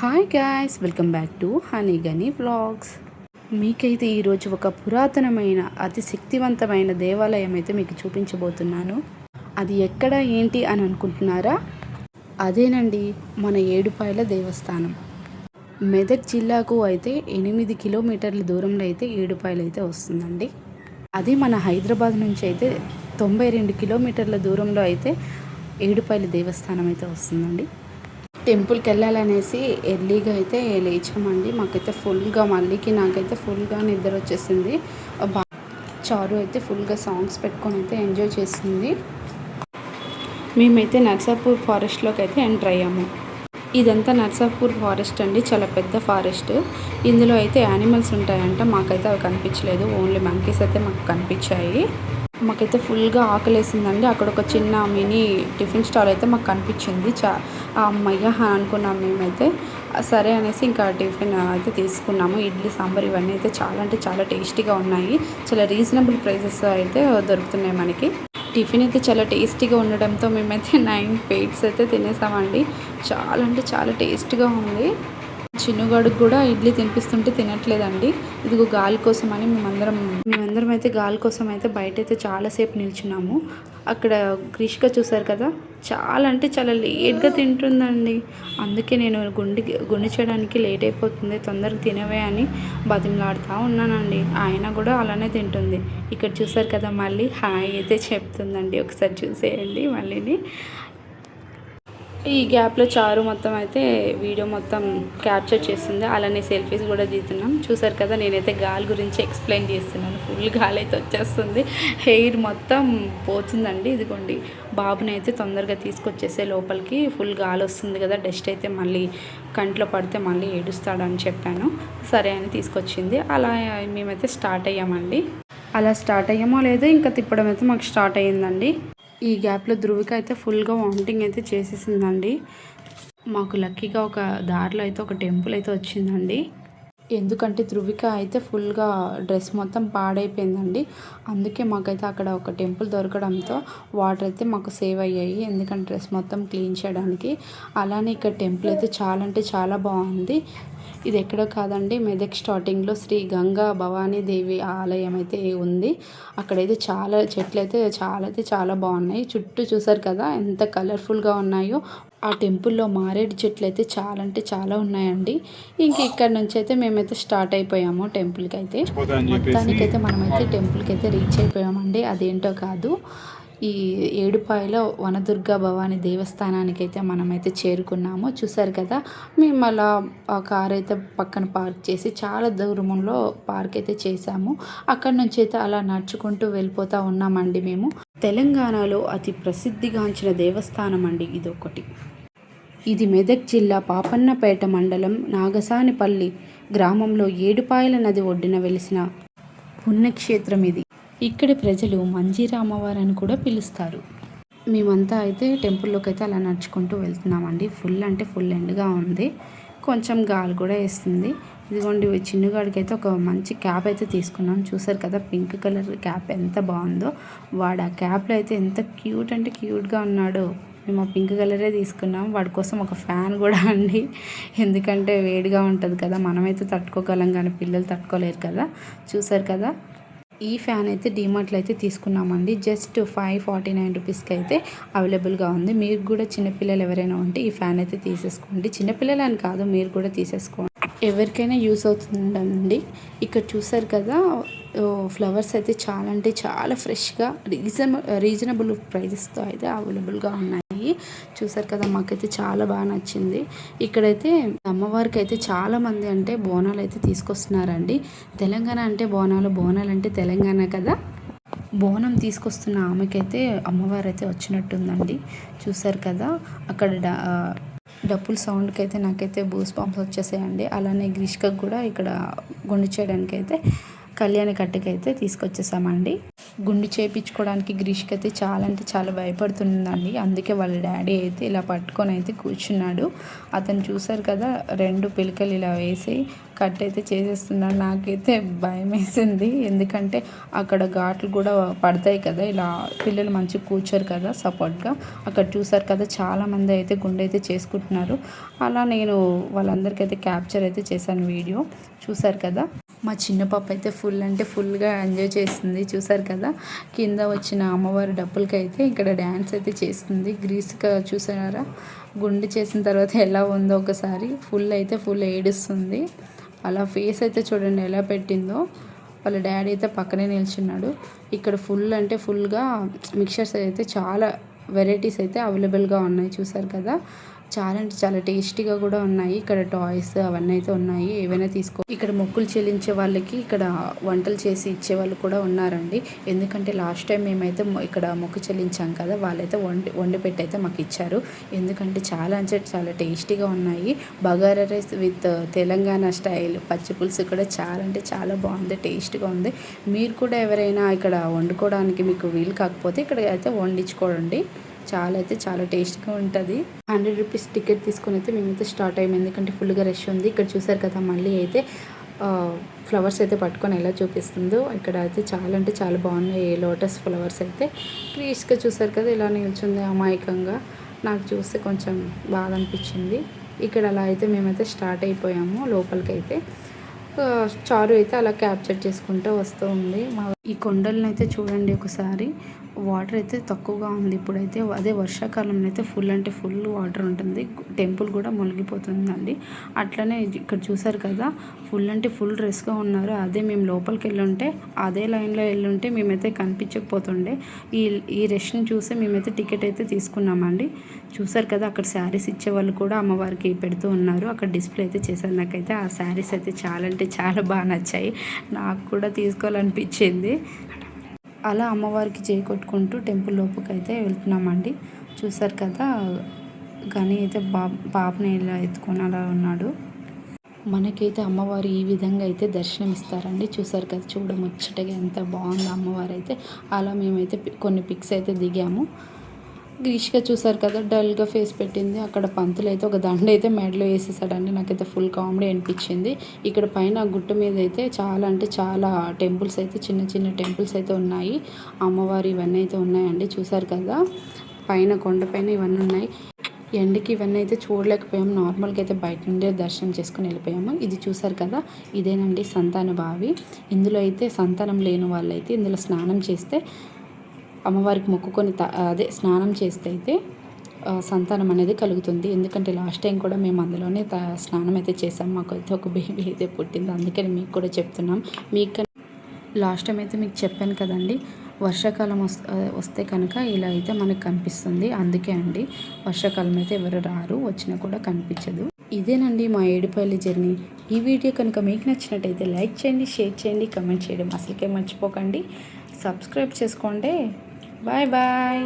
Hi guys, welcome back to honey గనీ vlogs. మీకైతే ఈరోజు ఒక పురాతనమైన అతి శక్తివంతమైన దేవాలయం అయితే మీకు చూపించబోతున్నాను. అది ఎక్కడ ఏంటి అని అనుకుంటున్నారా? అదేనండి, మన ఏడుపాయల దేవస్థానం. మెదక్ జిల్లాకు అయితే 8 కిలోమీటర్ల దూరంలో అయితే ఏడుపాయలు అయితే వస్తుందండి. అది మన హైదరాబాద్ నుంచి అయితే 92 కిలోమీటర్ల దూరంలో అయితే ఏడుపాయల దేవస్థానం అయితే వస్తుందండి. టెంపుల్కి వెళ్ళాలనేసి ఎర్లీగా అయితే లేచామండి. మాకైతే ఫుల్గా నాకైతే ఫుల్గా నిద్ర వచ్చేసింది. చారు అయితే ఫుల్గా సాంగ్స్ పెట్టుకొని అయితే ఎంజాయ్ చేసింది. మేమైతే నర్సాపూర్ ఫారెస్ట్లోకి అయితే ఎంటర్ అయ్యాము. ఇదంతా నర్సాపూర్ ఫారెస్ట్ అండి, చాలా పెద్ద ఫారెస్ట్. ఇందులో అయితే యానిమల్స్ ఉంటాయంట. మాకైతే అవి కనిపించలేదు, ఓన్లీ మంకీస్ అయితే మాకు కనిపించాయి. మాకైతే ఫుల్గా ఆకలేసిందండి. అక్కడ ఒక చిన్న మినీ టిఫిన్ స్టాల్ అయితే మాకు కనిపించింది. అమ్మయ్య అనుకున్నాం మేమైతే. సరే అనేసి ఇంకా టిఫిన్ అయితే తీసుకున్నాము. ఇడ్లీ సాంబార్ ఇవన్నీ అయితే చాలా అంటే చాలా టేస్టీగా ఉన్నాయి. చాలా రీజనబుల్ ప్రైసెస్ అయితే దొరుకుతున్నాయి మనకి. టిఫిన్ అయితే చాలా టేస్టీగా ఉండడంతో మేమైతే 9 ప్లేట్స్ అయితే తినేసామండి. చాలా అంటే చాలా టేస్ట్గా ఉంది. చిన్నగాడికి కూడా ఇడ్లీ తినిపిస్తుంటే తినట్లేదండి. ఇదిగో గాలి కోసం అని మేమందరం అయితే గాలి కోసం అయితే బయట అయితే చాలాసేపు నిల్చున్నాము. అక్కడ గ్రీష్క చూసారు కదా, చాలా అంటే చాలా లేట్గా తింటుందండి. అందుకే నేను గుండి చేయడానికి లేట్ అయిపోతుంది, తొందరగా తినవే అని బతిమలాడుతూ ఉన్నానండి. ఆయన కూడా అలానే తింటుంది. ఇక్కడ చూసారు కదా, మళ్ళీ హాయ్ అయితే చెప్తుందండి. ఒకసారి చూసేయండి మళ్ళీని. ఈ గ్యాప్లో చారు మొత్తం అయితే వీడియో మొత్తం క్యాప్చర్ చేస్తుంది. అలానే సెల్ఫీస్ కూడా తీస్తున్నాం. చూసారు కదా, నేనైతే గాలి గురించి ఎక్స్ప్లెయిన్ చేస్తున్నాను. ఫుల్ గాలి అయితే వచ్చేస్తుంది, హెయిర్ మొత్తం పోతుందండి. ఇదిగోండి, బాబుని అయితే తొందరగా తీసుకొచ్చేసే లోపలికి ఫుల్ గాలి వస్తుంది కదా, డస్ట్ అయితే మళ్ళీ కంట్లో పడితే మళ్ళీ ఏడుస్తాడని చెప్పాను. సరే అని తీసుకొచ్చింది. అలా మేమైతే స్టార్ట్ అయ్యామండి. అలా స్టార్ట్ అయ్యామో లేదో ఇంకా తిప్పడం అయితే మాకు స్టార్ట్ అయ్యిందండి. ఈ గ్యాప్లో ధృవిక అయితే ఫుల్గా వామిటింగ్ అయితే చేసేసిందండి. మాకు లక్కీగా ఒక దారిలో అయితే ఒక టెంపుల్ అయితే వచ్చిందండి. ఎందుకంటే ధృవిక అయితే ఫుల్గా డ్రెస్ మొత్తం పాడైపోయిందండి. అందుకే మాకైతే అక్కడ ఒక టెంపుల్ దొరకడంతో వాటర్ అయితే మాకు సేవ్ అయ్యాయి, ఎందుకంటే డ్రెస్ మొత్తం క్లీన్ చేయడానికి. అలానే ఇక్కడ టెంపుల్ అయితే చాలా అంటే చాలా బాగుంది. ఇది ఎక్కడో కాదండి, మెదక్ స్టార్టింగ్లో శ్రీ గంగా భవానీ దేవి ఆలయం అయితే ఉంది. అక్కడైతే చాలా చెట్లు అయితే చాలా బాగున్నాయి. చుట్టూ చూసారు కదా ఎంత కలర్ఫుల్గా ఉన్నాయో. ఆ టెంపుల్లో మారేడు చెట్లు అయితే చాలా అంటే చాలా ఉన్నాయండి. ఇంక ఇక్కడ నుంచి అయితే మేమైతే స్టార్ట్ అయిపోయాము టెంపుల్కి అయితే. మొత్తానికైతే మనమైతే టెంపుల్కి అయితే రీచ్ అయిపోయామండి. అదేంటో కాదు, ఈ ఏడుపాయల వనదుర్గా భవానీ దేవస్థానానికి అయితే మనమైతే చేరుకున్నాము. చూసారు కదా, మేము అలా ఆ కార్ అయితే పక్కన పార్క్ చేసి చాలా దూరంలో పార్క్ అయితే చేసాము. అక్కడ నుంచి అయితే అలా నడుచుకుంటూ వెళ్ళిపోతూ ఉన్నామండి మేము. తెలంగాణలో అతి ప్రసిద్ధిగాంచిన దేవస్థానం అండి ఇదొకటి. ఇది మెదక్ జిల్లా పాపన్నపేట మండలం నాగసానిపల్లి గ్రామంలో ఏడుపాయల నది ఒడ్డున వెలిసిన పుణ్యక్షేత్రం ఇది. ఇక్కడి ప్రజలు మంజీరా అమ్మవారు అని కూడా పిలుస్తారు. మేమంతా అయితే టెంపుల్లోకి అయితే అలా నడుచుకుంటూ వెళ్తున్నామండి. ఫుల్ అంటే ఫుల్ ఎండ్గా ఉంది, కొంచెం గాలి కూడా వేస్తుంది. ఇదిగోండి, చిన్నగాడికి అయితే ఒక మంచి క్యాప్ అయితే తీసుకున్నాం. చూసారు కదా, పింక్ కలర్ క్యాప్ ఎంత బాగుందో. వాడు ఆ క్యాప్లో అయితే ఎంత క్యూట్ అంటే క్యూట్గా ఉన్నాడో. మేము ఆ పింక్ కలరే తీసుకున్నాం. వాడి కోసం ఒక ఫ్యాన్ కూడా అండి, ఎందుకంటే వేడిగా ఉంటుంది కదా. మనమైతే తట్టుకోగలం కానీ పిల్లలు తట్టుకోలేరు కదా. చూసారు కదా, ఈ ఫ్యాన్ అయితే డీమార్ట్లో అయితే తీసుకున్నామండి. జస్ట్ 549 రూపీస్కి అయితే అవైలబుల్గా ఉంది. మీరు కూడా చిన్నపిల్లలు ఎవరైనా ఉంటే ఈ ఫ్యాన్ అయితే తీసేసుకోండి. చిన్నపిల్లలు అని కాదు, మీరు కూడా తీసేసుకోండి, ఎవరికైనా యూస్ అవుతుందండి. ఇక్కడ చూసారు కదా, ఫ్లవర్స్ అయితే చాలా అంటే చాలా ఫ్రెష్గా రీజనబుల్ ప్రైజెస్తో అయితే అవైలబుల్గా ఉన్నాయి. చూసారు కదా, మాకైతే చాలా బాగా నచ్చింది. ఇక్కడైతే అమ్మవారికి అయితే చాలామంది అంటే బోనాలు అయితే తీసుకొస్తున్నారండి. తెలంగాణ అంటే బోనాలు అంటే తెలంగాణ కదా. బోనం తీసుకొస్తున్న ఆమెకైతే అమ్మవారు అయితే వచ్చినట్టుందండి. చూసారు కదా, అక్కడ డప్పుల సౌండ్కి అయితే నాకైతే బూస్ బంప్స్ వచ్చేసాయండి. అలానే గ్రీష్కకు కూడా ఇక్కడ గుండు చేయడానికి అయితే కళ్యాణ కట్టకైతే తీసుకొచ్చేసామండి. గుండు చేయించుకోవడానికి గ్రీష్కి అయితే చాలా అంటే చాలా భయపడుతుందండి. అందుకే వాళ్ళ డాడీ అయితే ఇలా పట్టుకొని అయితే కూర్చున్నాడు. అతను చూసారు కదా 2 పిలకలు ఇలా వేసి కట్ అయితే చేసేస్తున్నాడు. నాకైతే భయం వేసింది, ఎందుకంటే అక్కడ ఘాట్లు కూడా పడతాయి కదా, ఇలా పిల్లలు మంచిగా కూర్చోరు కదా సపోర్ట్గా. అక్కడ చూసారు కదా చాలామంది అయితే గుండె అయితే చేసుకుంటున్నారు. అలా నేను వాళ్ళందరికీ అయితే క్యాప్చర్ అయితే చేశాను వీడియో. చూసారు కదా మా చిన్న పాప అయితే ఫుల్ అంటే ఫుల్గా ఎంజాయ్ చేస్తుంది. చూసారు కదా కింద వచ్చిన అమ్మవారి డప్పులకి అయితే ఇక్కడ డ్యాన్స్ అయితే చేస్తుంది. గ్రీస్గా చూసారా గుండె చేసిన తర్వాత ఎలా ఉందో ఒకసారి. ఫుల్ ఏడుస్తుంది. అలా ఫేస్ అయితే చూడండి ఎలా పెట్టిందో. వాళ్ళ డాడీ అయితే పక్కనే నిల్చున్నాడు. ఇక్కడ ఫుల్ అంటే ఫుల్గా మిక్చర్స్ అయితే చాలా వెరైటీస్ అయితే అవైలబుల్గా ఉన్నాయి. చూసారు కదా చాలా అంటే చాలా టేస్టీగా కూడా ఉన్నాయి. ఇక్కడ టాయ్స్ అవన్నీ అయితే ఉన్నాయి, ఏవైనా తీసుకో. ఇక్కడ మొక్కులు చెల్లించే వాళ్ళకి ఇక్కడ వంటలు చేసి ఇచ్చే వాళ్ళు కూడా ఉన్నారండి. ఎందుకంటే లాస్ట్ టైం మేమైతే ఇక్కడ మొక్కు చెల్లించాం కదా, వాళ్ళైతే వండి పెట్టి అయితే మాకు ఇచ్చారు. ఎందుకంటే చాలా అంటే చాలా టేస్టీగా ఉన్నాయి. Bagara rice with Telangana style పచ్చి పులుసు కూడా చాలా అంటే చాలా బాగుంది, టేస్ట్గా ఉంది. మీరు కూడా ఎవరైనా ఇక్కడ వండుకోవడానికి మీకు వీలు కాకపోతే ఇక్కడ అయితే వండించుకోండి. చాలా టేస్ట్గా ఉంటుంది. 100 రూపీస్ టికెట్ తీసుకొని అయితే మేమైతే స్టార్ట్ అయ్యాము, ఎందుకంటే ఫుల్గా రష్ ఉంది. ఇక్కడ చూసారు కదా మళ్ళీ అయితే ఫ్లవర్స్ అయితే పట్టుకొని ఎలా చూపిస్తుందో. ఇక్కడ అయితే చాలా అంటే చాలా బాగున్నాయి లోటస్ ఫ్లవర్స్ అయితే. క్రీస్గా చూసారు కదా ఇలా నిల్చుంది అమాయకంగా. నాకు చూస్తే కొంచెం బాధ అనిపించింది. ఇక్కడ అలా అయితే మేమైతే స్టార్ట్ అయిపోయాము లోపలికైతే. చారు అయితే అలా క్యాప్చర్ చేసుకుంటూ వస్తూ ఉంది. ఈ కొండలను అయితే చూడండి ఒకసారి. వాటర్ అయితే తక్కువగా ఉంది ఇప్పుడైతే. అదే వర్షాకాలంలో అయితే ఫుల్ అంటే ఫుల్ వాటర్ ఉంటుంది. టెంపుల్ కూడా మునిగిపోతుందండి. అట్లనే ఇక్కడ చూసారు కదా ఫుల్ అంటే ఫుల్ డ్రెస్గా ఉన్నారు. అదే మేము లోపలికి వెళ్ళుంటే అదే లైన్లో వెళ్ళుంటే మేమైతే కనిపించకపోతుండే. ఈ రష్ని చూసి మేమైతే టికెట్ అయితే తీసుకున్నామండి. చూసారు కదా అక్కడ శారీస్ ఇచ్చే వాళ్ళు కూడా అమ్మవారికి పెడుతూ ఉన్నారు. అక్కడ డిస్ప్లే అయితే చేశారు. నాకైతే ఆ శారీస్ అయితే చాలా అంటే చాలా బాగా నచ్చాయి. నాకు కూడా తీసుకోవాలనిపించింది. అలా అమ్మవారికి చేకొట్టుకుంటూ టెంపుల్ లోపలికి అయితే వెళ్తున్నామండి. చూసారు కదా కానీ అయితే పాపని ఇలా ఎత్తుకొని అలా ఉన్నాడు. మనకైతే అమ్మవారు ఈ విధంగా అయితే దర్శనం ఇస్తారండి. చూసారు కదా చూడముచ్చటగా ఎంత బాగుంది అమ్మవారు అయితే. అలా మేమైతే కొన్ని పిక్స్ అయితే దిగాము. గ్రీష్గా చూసారు కదా డల్గా ఫేస్ పెట్టింది. అక్కడ పంతులు అయితే ఒక దండ అయితే మెడలో వేసేసాడండి. నాకైతే ఫుల్ కామెడీ అనిపించింది. ఇక్కడ పైన గుట్ట మీద అయితే చాలా అంటే చాలా టెంపుల్స్ అయితే చిన్న చిన్న టెంపుల్స్ అయితే ఉన్నాయి. అమ్మవారు ఇవన్నీ అయితే ఉన్నాయండి. చూసారు కదా పైన కొండపైన ఇవన్నీ ఉన్నాయి. ఎండకి ఇవన్నీ అయితే చూడలేకపోయాము. నార్మల్గా అయితే బయట నుండే దర్శనం చేసుకుని వెళ్ళిపోయాము. ఇది చూసారు కదా ఇదేనండి సంతాన బావి. ఇందులో అయితే సంతానం లేని వాళ్ళైతే ఇందులో స్నానం చేస్తే అమ్మవారికి మొక్కుకొని అదే స్నానం చేస్తే అయితే సంతానం అనేది కలుగుతుంది. ఎందుకంటే లాస్ట్ టైం కూడా మేము అందులోనే స్నానం అయితే చేసాం. మాకు అయితే ఒక బేబీ అయితే పుట్టింది. అందుకని మీకు కూడా చెప్తున్నాం. మీకు లాస్ట్ టైం అయితే మీకు చెప్పాను కదండి, వర్షాకాలం వస్తే కనుక ఇలా అయితే మనకు కనిపిస్తుంది. అందుకే అండి వర్షాకాలం అయితే ఎవరు రారు, వచ్చినా కూడా కనిపించదు. ఇదేనండి మా ఏడుపల్లి జర్నీ. ఈ వీడియో కనుక మీకు నచ్చినట్టయితే లైక్ చేయండి, షేర్ చేయండి, కమెంట్ చేయడం అసలుకే మర్చిపోకండి. సబ్స్క్రైబ్ చేసుకోండి. Bye bye.